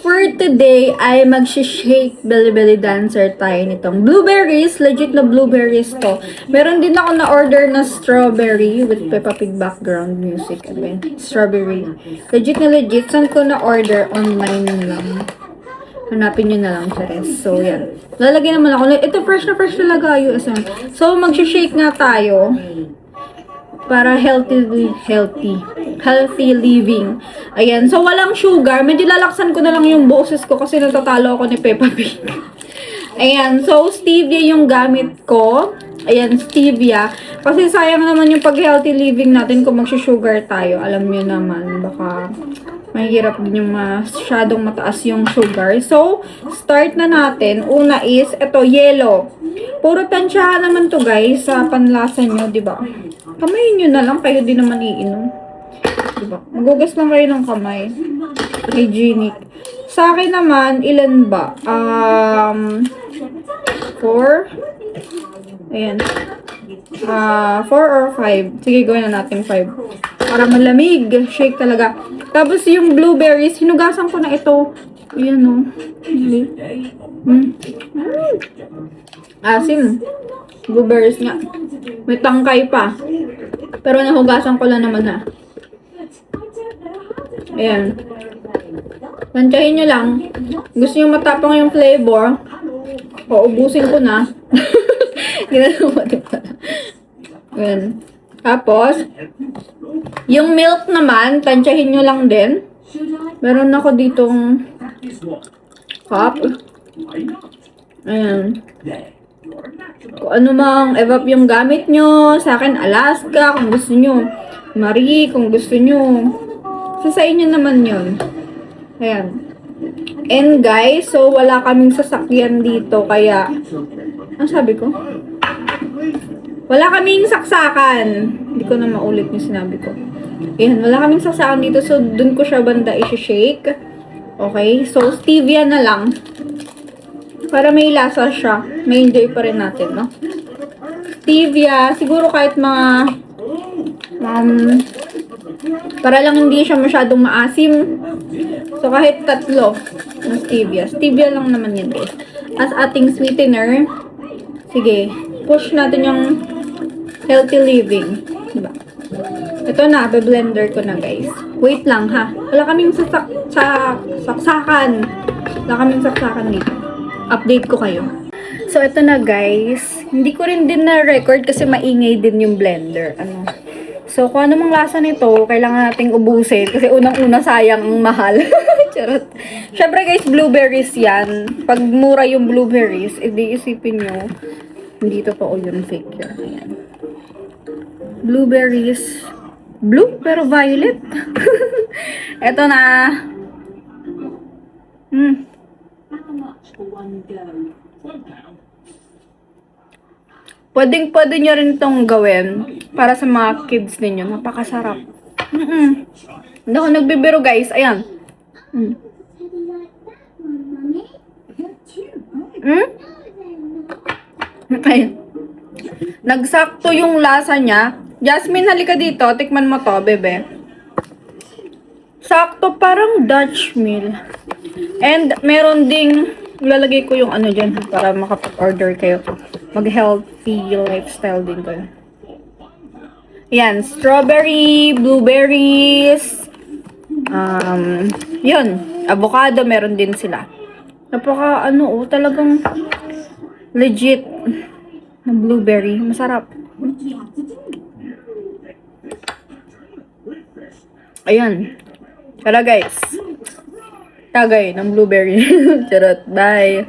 for today ay mag-shake belly dancer tayo nitong blueberries. Legit na blueberries to. Meron din ako na-order na strawberry with Peppa Pig background music. Ano yun? Strawberry. Legit na legit. Saan ko na-order? Online lang. Hanapin nyo na lang siya rin. So, yan. Lalagyan naman ako. Ito fresh na talaga, USM. So, mag-shake nga tayo. Para healthy living. Ayan. So, walang sugar. Medyo lalaksan ko na lang yung boses ko kasi natatalo ako ni Peppa Pig. Ayan. So, stevia yung gamit ko. Ayan, stevia. Kasi sayang naman yung pag-healthy living natin kung mag-sugar tayo. Alam nyo naman, baka mahirap din yung masyadong mataas yung sugar. So, start na natin. Una is, ito, yellow. Puro tansyahan naman to guys, sa panlasa nyo, di ba? Kamayin nyo na lang, kayo din naman iinom. Diba? Magugas lang kayo ng kamay. Hygienic. Sa akin naman, ilan ba? 4. Ayan. 4 or 5. Sige, gawin na natin 5. Para malamig. Shake talaga. Tapos yung blueberries, hinugasan ko na ito. Ayan o. Asim. Blueberries nga. May tangkay pa. Pero nahugasan ko lang naman na. Ayan. Tansyahin nyo lang. Gusto nyo matapang yung flavor. Ubusin ko na. Ginagawa mo din pala. Ayan. Tapos, yung milk naman, tansyahin nyo lang din. Meron ako ditong cup. Ayan. Kung ano mang evap yung gamit nyo. Sa akin, Alaska. Kung gusto nyo. Marie, kung gusto nyo. So, sa inyo naman yun. Ayan. And guys, so wala kaming sasakyan dito. Kaya, ang sabi ko? Wala kaming saksakan. Hindi ko na maulit yung sinabi ko. Ayan, wala kaming saksakan dito. So, dun ko siya banda i-shake. Okay? So, stevia na lang. Para may lasa siya. May enjoy pa rin natin, no? Stevia, siguro kahit mga para lang hindi siya masyadong maasim. So, kahit 3 na stevia. Stevia lang naman yan, guys. As ating sweetener, sige, push natin yung healthy living. Diba? Ito na, be-blender ko na, guys. Wait lang, ha? Wala kaming saksakan. Wala kaming saksakan dito. Update ko kayo. So, ito na guys. Hindi ko rin din na-record kasi maingay din yung blender. So, kung ano mang lasa nito, kailangan nating ubusin. Kasi unang-una sayang ang mahal. Charot. Syempre guys, blueberries yan. Pag mura yung blueberries, edi isipin nyo, hindi totoo yun, fake yun. Ayan. Blueberries. Blue, pero violet. Ito na. Pwede nyo rin itong gawin para sa mga kids ninyo. Napakasarap. Hindi ako nagbibiro guys. Ayan. Ayan. Nagsakto yung lasa niya. Jasmine, halika dito. Tikman mo to, bebe. Sakto, parang Dutch meal. And meron ding lalagay ko yung ano dyan para makapag-order kayo. Mag-healthy lifestyle din kayo. Yan, strawberry, blueberries, yun, avocado, meron din sila. Napaka, talagang legit na blueberry. Masarap. Ayan. Tara guys. Tagay ng blueberry. Charot. Bye.